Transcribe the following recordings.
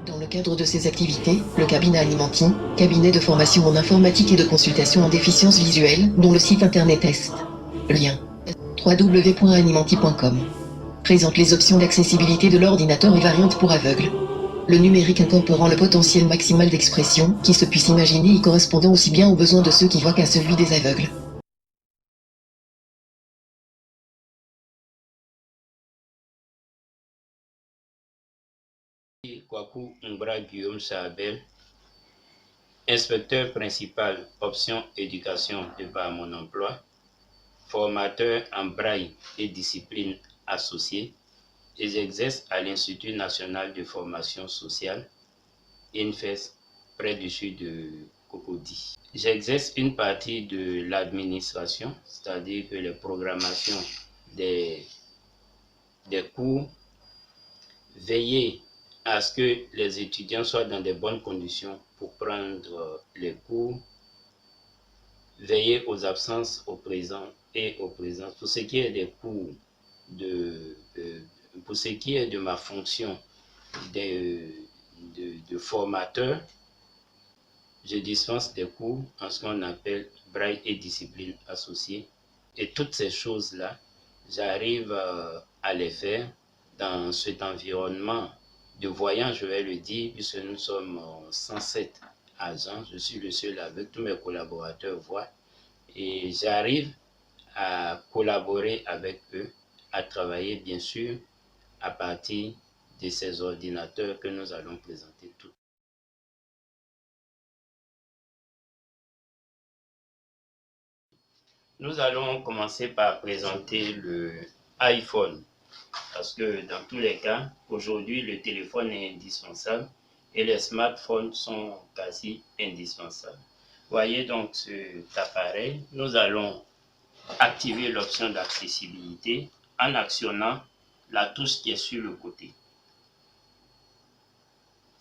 Dans le cadre de ses activités, le cabinet Animanti, cabinet de formation en informatique et de consultation en déficience visuelle, dont le site internet est lien www.animanti.com, présente les options d'accessibilité de l'ordinateur et variantes pour aveugles. Le numérique incorporant le potentiel maximal d'expression qui se puisse imaginer y correspondant aussi bien aux besoins de ceux qui voient qu'à celui des aveugles. Kwaku Mbra Guillaume Sabel, inspecteur principal, option éducation de par mon emploi, formateur en braille et discipline associée, et j'exerce à l'Institut national de formation sociale, INFES, près du sud de Cocody. J'exerce une partie de l'administration, c'est-à-dire que les programmations des cours, veiller à ce que les étudiants soient dans de bonnes conditions pour prendre les cours, veiller aux absences au présent et aux présences. Pour ce qui est des cours, pour ce qui est de ma fonction de formateur, je dispense des cours en ce qu'on appelle braille et discipline associée. Et toutes ces choses-là, j'arrive à les faire dans cet environnement de voyants, je vais le dire, puisque nous sommes 107 agents, je suis le seul avec tous mes collaborateurs voient, et j'arrive à collaborer avec eux, à travailler bien sûr à partir de ces ordinateurs que nous allons présenter tout. Nous allons commencer par présenter le iPhone. Parce que dans tous les cas, aujourd'hui, le téléphone est indispensable et les smartphones sont quasi indispensables. Voyez donc cet appareil, nous allons activer l'option d'accessibilité en actionnant la touche qui est sur le côté.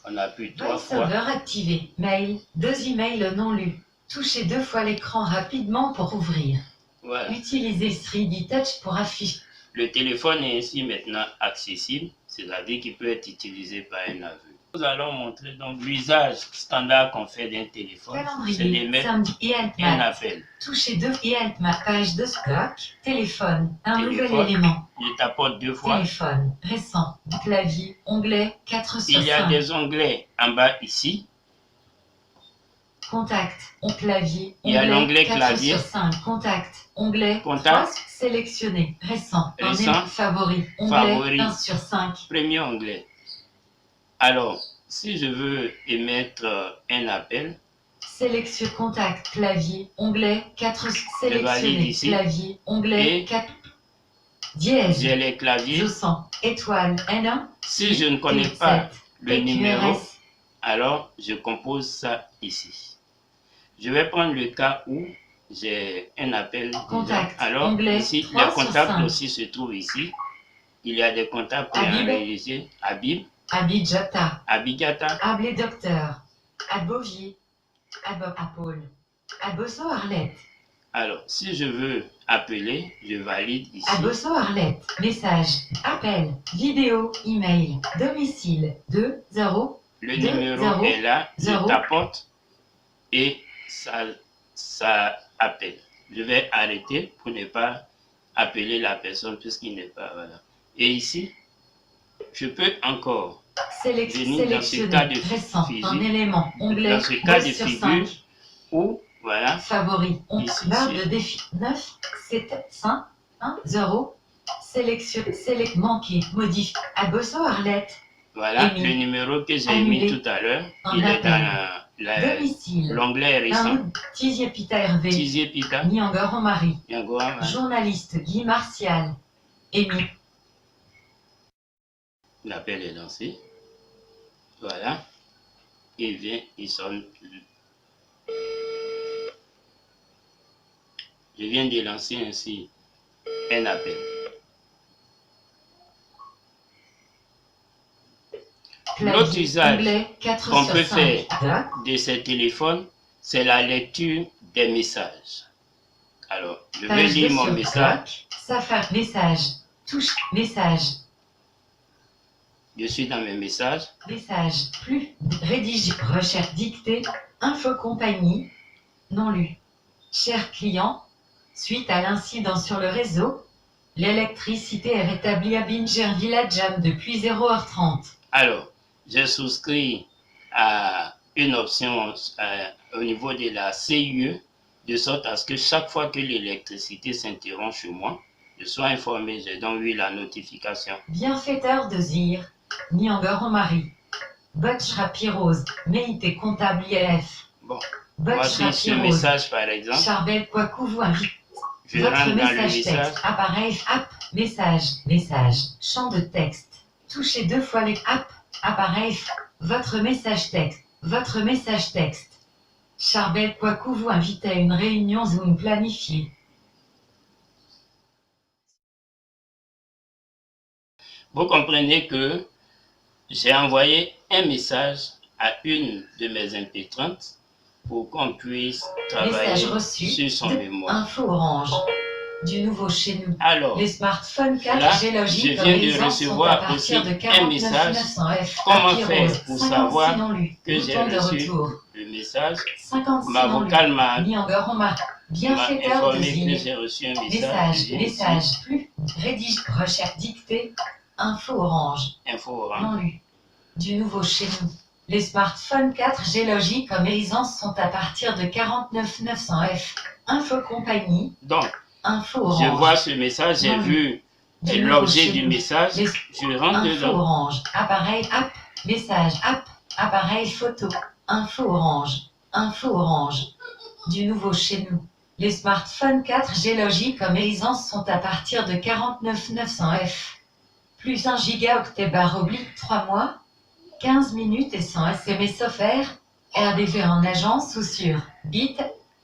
On appuie 3 fois. Serveur activé. Mail. 2 emails non lus. Touchez 2 fois l'écran rapidement pour ouvrir. Voilà. Utilisez 3D Touch pour afficher. Le téléphone est ainsi maintenant accessible, c'est-à-dire qu'il peut être utilisé par un aveugle. Nous allons montrer donc l'usage standard qu'on fait d'un téléphone. C'est d'émettre un appel. Touchez 2 page de stock. Téléphone. Un nouvel élément. Je tapote 2 fois. Téléphone. Récent. Clavier. Onglet 4 sur 5. Il y a des onglets en bas ici. Contact, clavier, il y a l'onglet clavier. 4 sur 5, contact, onglet, contact, 3, sélectionné, récent, favori, onglet, 1 sur 5. Premier onglet. Alors, si je veux émettre un appel, sélectionne contact, clavier, onglet, 4, sélectionné, clavier, onglet, 4, dièse, j'ai les claviers, 200, étoile, N1. Si je ne connais pas le numéro, alors je compose ça ici. Je vais prendre le cas où j'ai un appel. Contact, alors onglet, ici, les contacts aussi se trouvent ici. Il y a des contacts préenregistrés. Habib. Abidjata. Abidjata. Ablé Docteur. Abovier. Apol. Abosso Arlette. Alors, si je veux appeler, je valide ici. Abosso Arlette. Message. Appel. Vidéo. Email. Domicile. 2 0. Le numéro est là. Je tapote et ça appelle. Je vais arrêter pour ne pas appeler la personne puisqu'il n'est pas voilà. Et ici, je peux encore venir dans ce cas de figure, un élément, onglet, dans ce cas de figure où voilà. Favori, barre de défi 9 7 5 1 0. Sélectionne, manqué, modifie. Abosso Arlette. Voilà le numéro que j'ai mis tout à l'heure. Il est dans l'onglet récent. Tizier Pita Hervé. Tizier Pita. Niangor Marie. Niangor. Journaliste Guy Martial. Émis. L'appel est lancé. Voilà. Il vient, il sonne. Je viens de lancer ainsi un appel. L'autre usage qu'on peut faire de ces téléphones, c'est la lecture des messages. Alors, je vais lire mon message. Message. Touche message. Je suis dans mes messages. Message. Plus. Rédige. Recherche. Dictée. Info compagnie. Non lu. Cher client, suite à l'incident sur le réseau, l'électricité est rétablie à Binger Village depuis 0h30. Alors, j'ai souscrit à une option au niveau de la CIE, de sorte à ce que chaque fois que l'électricité s'interrompt chez moi, je sois informé. J'ai donc eu la notification. Bienfaiteur de Zir, Niangor Marie, Butch Rose, Meïté comptable ILF. Bon, Butch voici ce Rose, message par exemple. Charbel Poicouvou invite. Je Votre rentre dans le message message. texte, appareil, app, message, champ de texte. Touchez 2 fois les app, appareil, votre message texte. Charbel Poicou vous invite à une réunion Zoom planifiée. Vous comprenez que j'ai envoyé un message à une de mes impétrantes pour qu'on puisse travailler Message reçu sur son de mémoire. Info Orange. Du nouveau chez nous. Alors, Les smartphones 4G là, logiques je viens de horizon recevoir sont à aussi partir de un message. 49 900 F. Comment Appli faire rose, pour 56 savoir non lu. que j'ai Bouton de reçu retour. le message? 56 Ma non lu. vocale m'a Niangor Bienfaiteur de informé que Zir. j'ai reçu un message. Message, plus. Rédige, recherche, dictée. Info Orange. Info Orange. Non lu. Du nouveau chez nous. Les smartphones 4G logiques comme aisance sont à partir de 49 900 F. Info compagnie. Donc, Info Orange. je vois ce message, j'ai Non vu Du l'objet nouveau du chez nous. message. Les- Je rentre Info dedans. Orange. Appareil app. Message app. Appareil photo. Info Orange. Info Orange. Du nouveau chez nous. Les smartphones 4G logiques comme aisance sont à partir de 49 900 F. Plus 1 gigaoctet / 3 mois. 15 minutes et 100 SMS offerts. RDV en agence ou sur bit.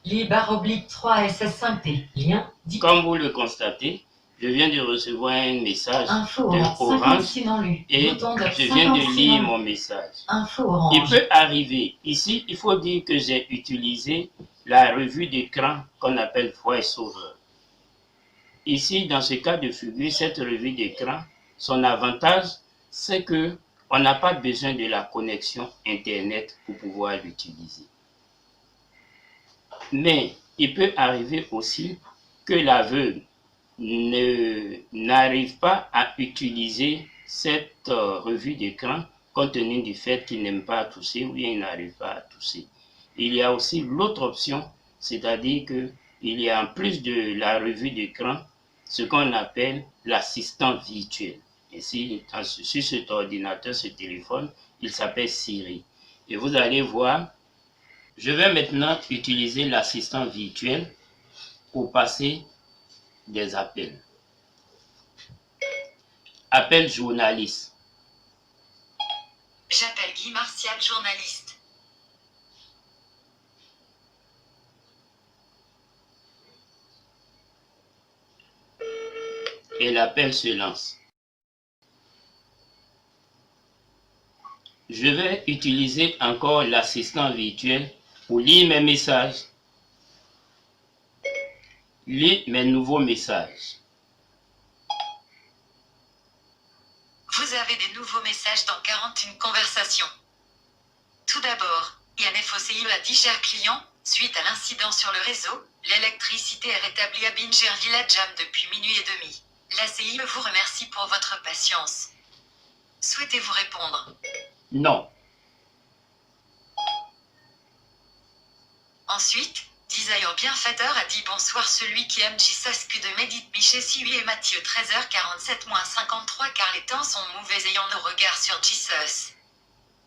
li / 3 SS5T. Lien. Comme vous le constatez, je viens de recevoir un message Info de Orange. Orange 56 non lu. et Bouton de je viens de 56 lire non mon lu. message. Info Il Orange. peut arriver, ici, il faut dire que j'ai utilisé la revue d'écran qu'on appelle VoiceOver. Ici, dans ce cas de figure, cette revue d'écran, son avantage, c'est que on n'a pas besoin de la connexion Internet pour pouvoir l'utiliser. Mais il peut arriver aussi que l'aveugle n'arrive pas à utiliser cette revue d'écran compte tenu du fait qu'il n'aime pas tousser ou bien il n'arrive pas à tousser. Il y a aussi l'autre option, c'est-à-dire qu'il y a en plus de la revue d'écran, ce qu'on appelle l'assistant virtuel. Ici, sur cet ordinateur, ce téléphone, il s'appelle Siri. Et vous allez voir, je vais maintenant utiliser l'assistant virtuel pour passer des appels. Appel journaliste. J'appelle Guy Martial, journaliste. Et l'appel se lance. Je vais utiliser encore l'assistant virtuel pour lire mes messages. Lire mes nouveaux messages. Vous avez des nouveaux messages dans 41 conversations. Tout d'abord, INFOCIE a dit cher client, suite à l'incident sur le réseau, l'électricité est rétablie à Binger Village depuis minuit et demi. La CIE vous remercie pour votre patience. Souhaitez-vous répondre? Non. Ensuite, Desire Bienfaiteur a dit bonsoir celui qui aime Jesus que de Médite Miché Siwi et Matthieu 13h47-53 car les temps sont mauvais ayant nos regards sur Jesus.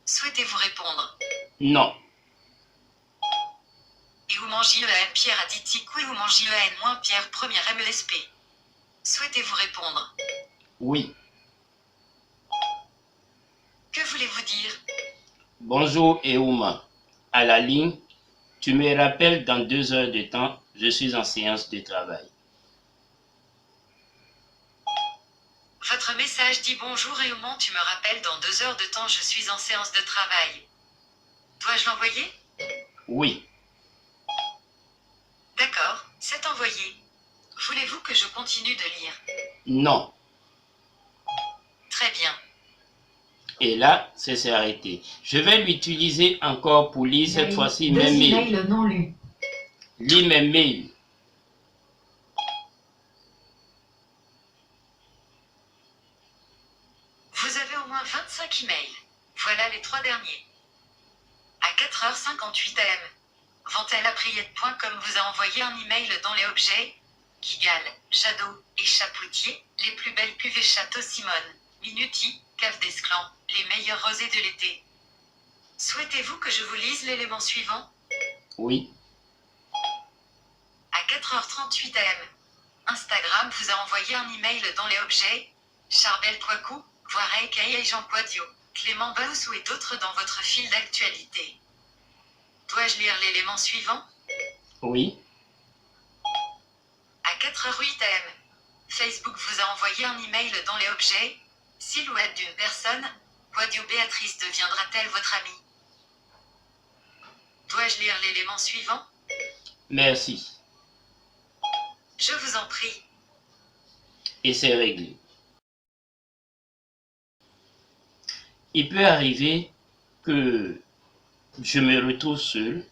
Souhaitez-vous répondre? Non. Et où mange Pierre a dit Tikou et où mange moins Pierre premier MLSP. Souhaitez-vous répondre? Oui. Que voulez-vous dire? Bonjour Eouma. À la ligne, tu me rappelles dans 2 heures de temps, je suis en séance de travail. Votre message dit bonjour et au moment tu me rappelles dans 2 heures de temps je suis en séance de travail. Dois-je l'envoyer? Oui. D'accord, c'est envoyé. Voulez-vous que je continue de lire? Non. Très bien. Et là, c'est s'est arrêté. Je vais l'utiliser encore pour lire cette fois-ci mes mails. Emails non lus. Lire mes mails. Vous avez au moins 25 emails. Voilà les 3 derniers. À 4h58 am, ventelapriette.com vous a envoyé un email dans les objets Gigal, Jadot et Chapoutier, les plus belles cuvées Château Simone, Minuti, Cave d'Esclan, les meilleurs rosés de l'été. Souhaitez-vous que je vous lise l'élément suivant? Oui. À 4h38 am, Instagram vous a envoyé un email dans les objets Charbel Poicou, Voirey et Jean Poidio, Clément Baoussou et d'autres dans votre fil d'actualité. Dois-je lire l'élément suivant? Oui. À 4h08 am, Facebook vous a envoyé un email dans les objets silhouette d'une personne, Poidio Béatrice deviendra-t-elle votre amie? Dois-je lire l'élément suivant? Merci. Je vous en prie. Et c'est réglé. Il peut arriver que je me retrouve seul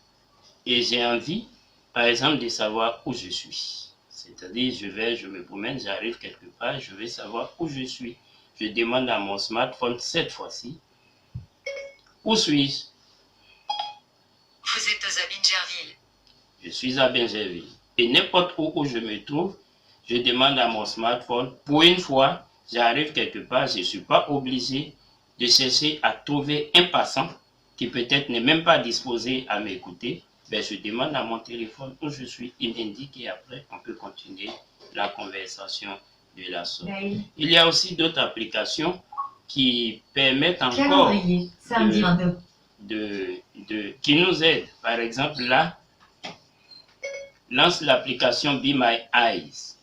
et j'ai envie, par exemple, de savoir où je suis. C'est-à-dire, je me promène, j'arrive quelque part, je vais savoir où je suis. Je demande à mon smartphone cette fois-ci, où suis-je? Vous êtes à Bingerville. Je suis à Bingerville. Et n'importe où je me trouve, je demande à mon smartphone, pour une fois, j'arrive quelque part, je ne suis pas obligé de chercher à trouver un passant qui peut-être n'est même pas disposé à m'écouter. Ben, je demande à mon téléphone où je suis, il m'indique et après on peut continuer la conversation de la sorte. Il y a aussi d'autres applications qui permettent encore Calendrier, samedi 22. qui nous aident. Par exemple là, lance l'application Be My Eyes.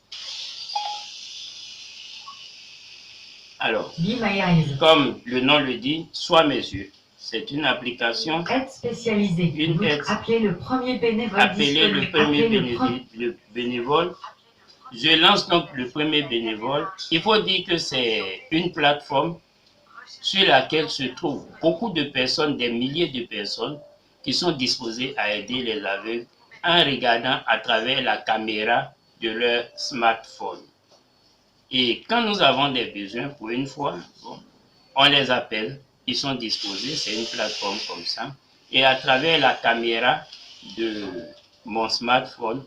Alors, Be My Eyes. comme le nom le dit, sois mes yeux. C'est une application. Aide spécialisée. Une aide. Appelez le premier bénévole. Appelez le premier disponible. bénévole. Je lance donc le premier bénévole. Il faut dire que c'est une plateforme sur laquelle se trouvent beaucoup de personnes, des milliers de personnes qui sont disposées à aider les aveugles en regardant à travers la caméra de leur smartphone. Et quand nous avons des besoins, pour une fois, on les appelle, ils sont disposés, c'est une plateforme comme ça. Et à travers la caméra de mon smartphone,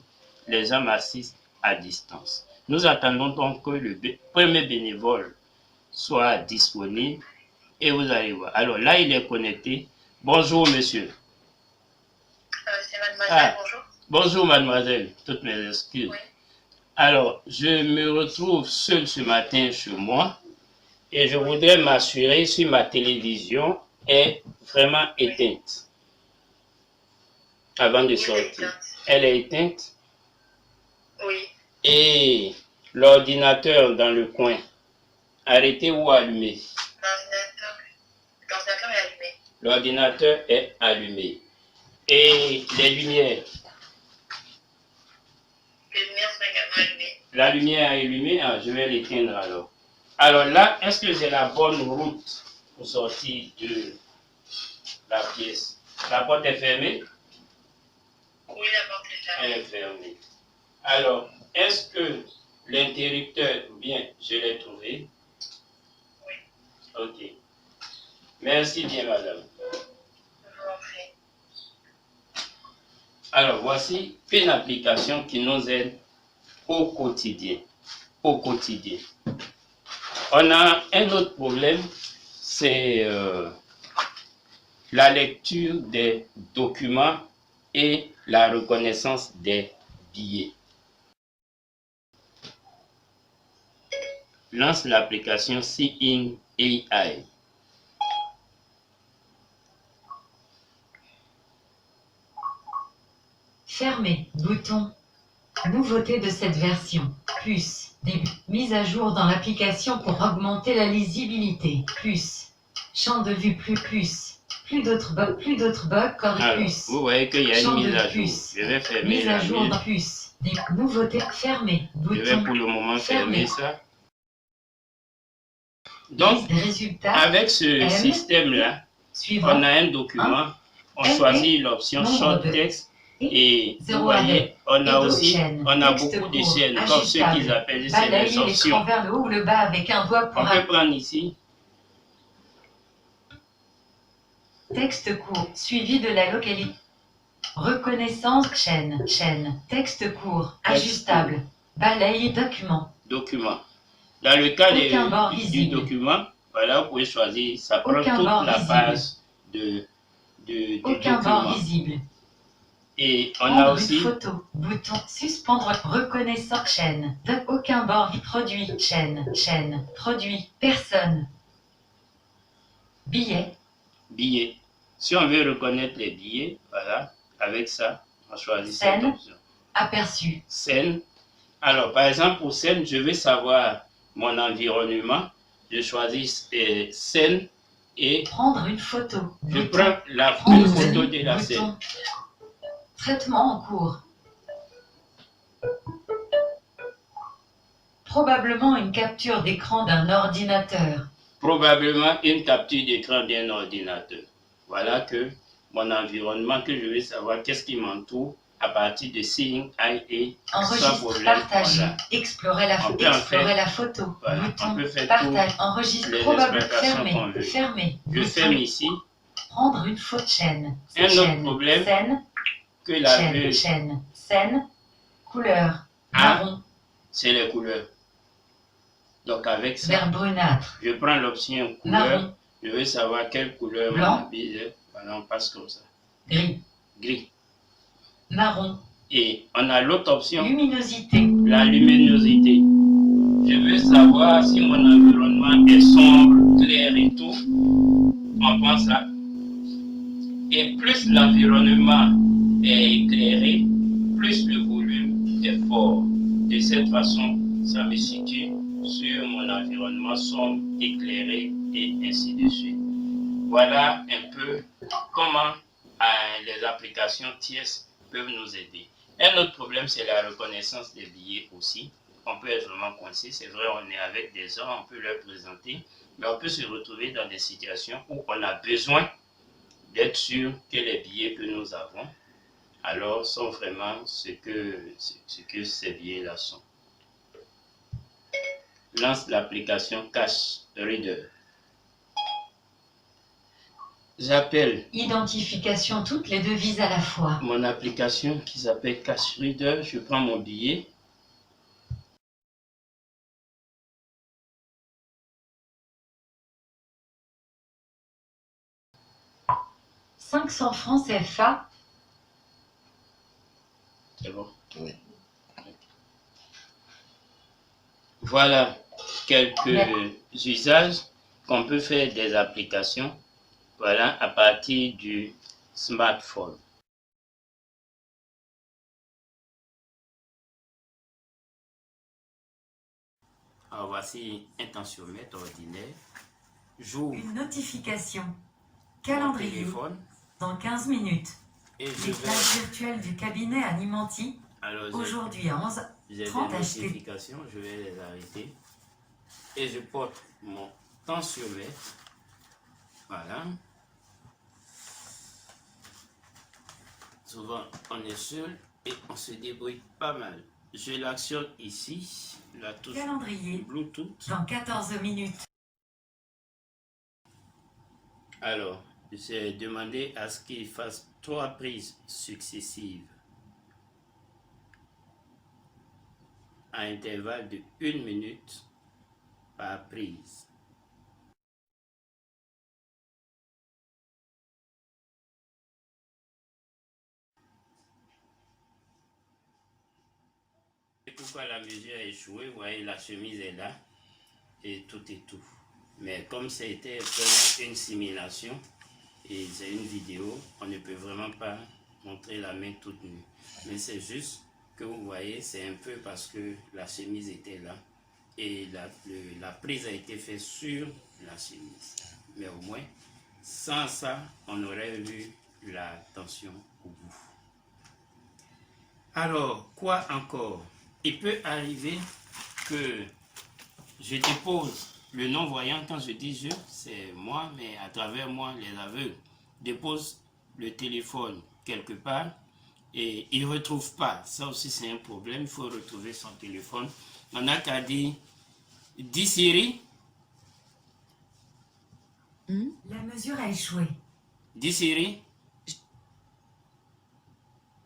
les gens m'assistent à distance. Nous attendons donc que le premier bénévole soit disponible et vous allez voir. Alors là, il est connecté. Bonjour, monsieur. C'est mademoiselle, bonjour. Bonjour, mademoiselle. Toutes mes excuses. Oui. Alors, je me retrouve seul ce matin chez moi et je voudrais m'assurer si ma télévision est vraiment éteinte avant de sortir. Elle est éteinte? Oui. Et l'ordinateur dans le coin, arrêté ou allumé? L'ordinateur est allumé. L'ordinateur est allumé. Et les lumières? Les lumières sont également allumées. La lumière est allumée, ah, je vais l'éteindre alors. Alors là, est-ce que j'ai la bonne route pour sortir de la pièce? La porte est fermée? Oui, la porte est fermée. Elle est fermée. Alors, est-ce que l'interrupteur, bien, je l'ai trouvé? Oui. Ok. Merci bien, madame. Je vous en prie. Alors, voici une application qui nous aide au quotidien. Au quotidien. On a un autre problème, c'est la lecture des documents et la reconnaissance des billets. Lance l'application Seeing AI. Fermé. Bouton. Nouveauté de cette version. Plus. Début. Mise à jour dans l'application pour augmenter la lisibilité. Plus. Champ de vue plus. Plus d'autres bugs correct plus. Vous voyez qu'il y a Champ une mise de à jour. plus. Je vais fermer Mise à la jour mise. dans plus. Des nouveautés fermées. Je vais Bouton. pour le moment fermer ça. Donc, Liste des résultats. avec ce M. système-là, Suivant. on a un document, on MP, choisit l'option nombre Short de- Text et vous 0 voyez, arrêt. on a Et d'autres aussi, chaînes. on a Texte beaucoup de court, chaînes, comme ceux ajustable. qu'ils appellent, c'est les Balayer l'écran options. vers le haut ou le bas avec un doigt pour On peut prendre ici, texte court, suivi de la localité. Reconnaissance, chaîne, texte court, ajustable, balayer document. document. Dans le cas Aucun bord du visible. document, voilà, vous pouvez choisir, ça prend Aucun toute bord la visible. base du Aucun document. bord visible. Et on Prendre a une aussi, photo, bouton, suspendre, reconnaissance, chaîne, aucun bord, produit, chaîne, produit, personne. Billet, billets. Si on veut reconnaître les billets, voilà, avec ça, on choisit cette Scène. option. aperçu, Scène. Alors, par exemple, pour scène, je veux savoir mon environnement. Je choisis scène et prendre une photo, je bouton, prends prendre une photo de la bouton. scène. Traitement en cours. Probablement une capture d'écran d'un ordinateur. Probablement une capture d'écran d'un ordinateur. Voilà que mon environnement, que je veux savoir qu'est-ce qui m'entoure à partir de Seeing Eye et sans Enregistre, problème. partager, Voilà. explorer la, On peut en explorer faire. la photo, Voilà, bouton, on peut faire partage, enregistre, les probablement, exploitations qu'on veut. fermé, Je bouton, ferme ici. prendre une photo, chaîne, Un autre problème, scène, que la vue scène, couleur, A, marron, c'est les couleurs. Donc avec ça, vert brunâtre, je prends l'option couleur. marron, Je veux savoir quelle couleur Blanc. mon habit est. Voilà, on passe comme ça. gris, Gris. marron, Et on a l'autre option, luminosité, la luminosité. Je veux savoir si mon environnement est sombre, clair et tout. On prend ça. Et plus l'environnement est éclairé, plus le volume est fort. De cette façon, ça me situe sur mon environnement sombre, éclairé et ainsi de suite. Voilà un peu comment les applications tierces peuvent nous aider. Un autre problème, c'est la reconnaissance des billets aussi. On peut être vraiment coincé. C'est vrai, on est avec des gens, on peut leur présenter, mais on peut se retrouver dans des situations où on a besoin d'être sûr que les billets que nous avons alors sont vraiment ce que ces billets-là sont. Lance l'application Cash Reader. J'appelle identification toutes les devises à la fois. mon application qui s'appelle Cash Reader. Je prends mon billet. « 500 francs CFA. C'est bon? Oui. Voilà quelques usages qu'on peut faire des applications, voilà, à partir du smartphone. Alors voici un tensiomètre ordinaire. J'ouvre Une notification. mon Calendrier. téléphone Dans 15 minutes. et je Les vais... plages virtuelles du cabinet Animanti. Alors Aujourd'hui à 11. j'ai des 30 achetés. notifications, je vais les arrêter. Et je porte mon tensiomètre. Voilà. Souvent, on est seul et on se débrouille pas mal. Je l'actionne ici, la touche Calendrier. Bluetooth. Dans 14 minutes. Alors, j'ai demandé à ce qu'il fasse 3 prises successives à intervalle de 1 minute par prise. Et pourquoi la mesure a échoué? Vous voyez, la chemise est là et tout est tout. Mais comme c'était vraiment une simulation et c'est une vidéo, on ne peut vraiment pas montrer la main toute nue. Mais c'est juste que vous voyez, c'est un peu parce que la chemise était là et la prise a été faite sur la chemise. Mais au moins, sans ça, on aurait eu la tension au bout. Alors, quoi encore? Il peut arriver que je dépose Le non-voyant, quand je dis je, c'est moi, mais à travers moi, les aveugles déposent le téléphone quelque part et ils ne retrouvent pas. Ça aussi, c'est un problème. Il faut retrouver son téléphone. On n'a qu'à dire, dis Siri. La mesure a échoué. Dis Siri.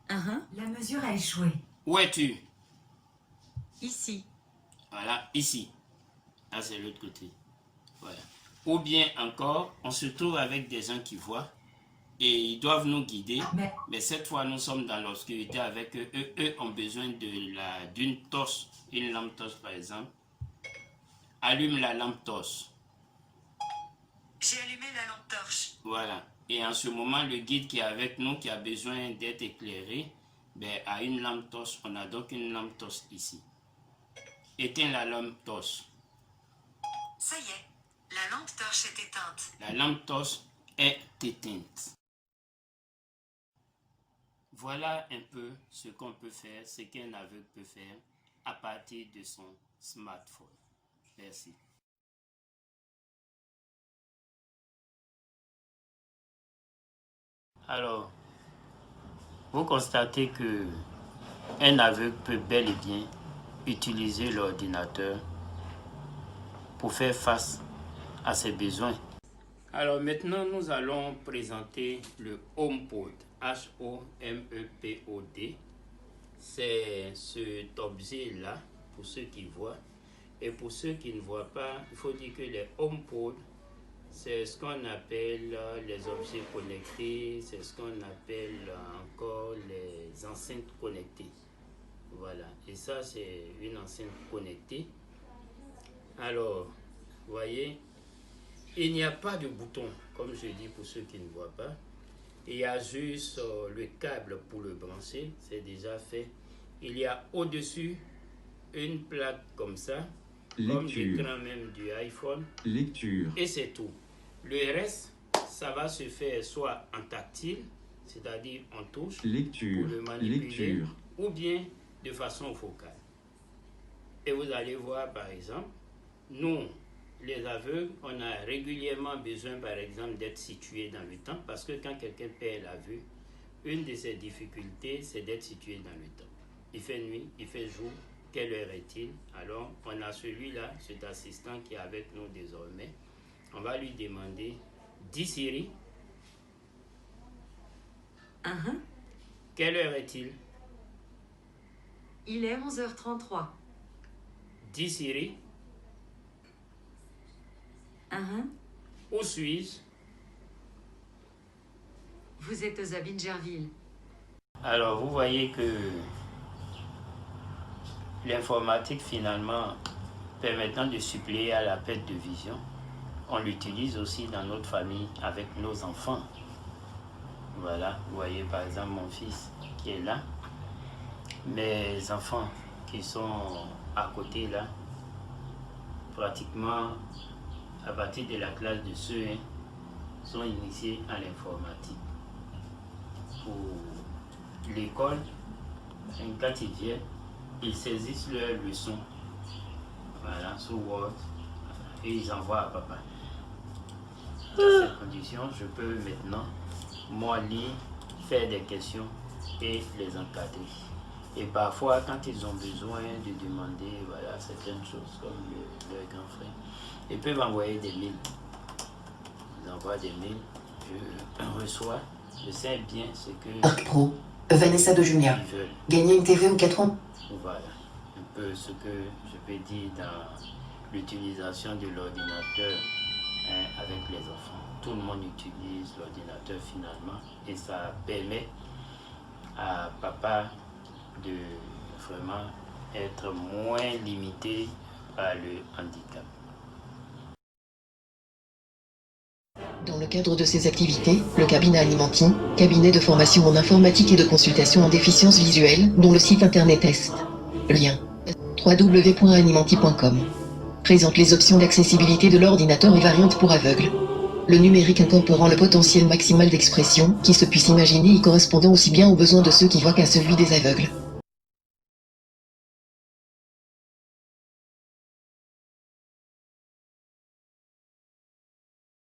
La mesure a échoué. Où es-tu? Ici. Voilà, ici. Là, c'est l'autre côté. Voilà. Ou bien encore, on se trouve avec des gens qui voient et ils doivent nous guider. Mais cette fois, nous sommes dans l'obscurité avec eux. Eux ont besoin d'une torche, une lampe torche par exemple. Allume la lampe torche. J'ai allumé la lampe torche. Voilà. Et en ce moment, le guide qui est avec nous, qui a besoin d'être éclairé, ben, a une lampe torche. On a donc une lampe torche ici. Éteins la lampe torche. Ça y est, la lampe torche est éteinte. La lampe torche est éteinte. Voilà un peu ce qu'on peut faire, ce qu'un aveugle peut faire à partir de son smartphone. Merci. Alors, vous constatez que un aveugle peut bel et bien utiliser l'ordinateur pour faire face à ses besoins. Alors maintenant, nous allons présenter le HomePod. H-O-M-E-P-O-D. C'est cet objet-là, pour ceux qui voient. Et pour ceux qui ne voient pas, il faut dire que les HomePod, c'est ce qu'on appelle les objets connectés, c'est ce qu'on appelle encore les enceintes connectées. Voilà, et ça c'est une enceinte connectée. Alors, vous voyez, il n'y a pas de bouton, comme je dis pour ceux qui ne voient pas. Il y a juste le câble pour le brancher, c'est déjà fait. Il y a au-dessus une plaque comme ça, comme l'écran même du iPhone. Lecture. Et c'est tout. Le reste, ça va se faire soit en tactile, c'est-à-dire en touche, Lecture. pour le manipuler, Lecture. ou bien de façon vocale. Et vous allez voir par exemple, nous, les aveugles, on a régulièrement besoin par exemple d'être situé dans le temps, parce que quand quelqu'un perd la vue, une de ses difficultés, c'est d'être situé dans le temps. Il fait nuit, il fait jour, quelle heure est-il? Alors, on a celui-là, cet assistant qui est avec nous désormais. On va lui demander, dis Siri, quelle heure est-il? Il est 11h33. Dis Siri, où suis-je? Vous êtes à Bingerville. Alors, vous voyez que l'informatique, finalement, permettant de suppléer à la perte de vision, on l'utilise aussi dans notre famille avec nos enfants. Voilà, vous voyez par exemple mon fils qui est là. Mes enfants qui sont à côté là, pratiquement à partir de la classe de CE1, sont initiés à l'informatique. Pour l'école, quand ils viennent, ils saisissent leurs leçons, voilà, sur Word, et ils envoient à papa. Dans ces conditions, je peux maintenant, moi, lire, faire des questions et les encadrer. Et parfois, quand ils ont besoin de demander voilà, certaines choses, comme leur grand frère, ils peuvent envoyer des mails. Ils envoient des mails, je reçois, je sais bien ce que Arc Pro, Vanessa de Julia. ils veulent. Gagner une TV en 4 ans. Voilà, un peu ce que je peux dire dans l'utilisation de l'ordinateur avec les enfants. Tout le monde utilise l'ordinateur finalement et ça permet à papa de vraiment être moins limité par le handicap. Dans le cadre de ces activités, le cabinet Animanti, cabinet de formation en informatique et de consultation en déficience visuelle, dont le site internet est lien www.animanti.com, présente les options d'accessibilité de l'ordinateur et variantes pour aveugles. Le numérique incorporant le potentiel maximal d'expression qui se puisse imaginer y correspondant aussi bien aux besoins de ceux qui voient qu'à celui des aveugles.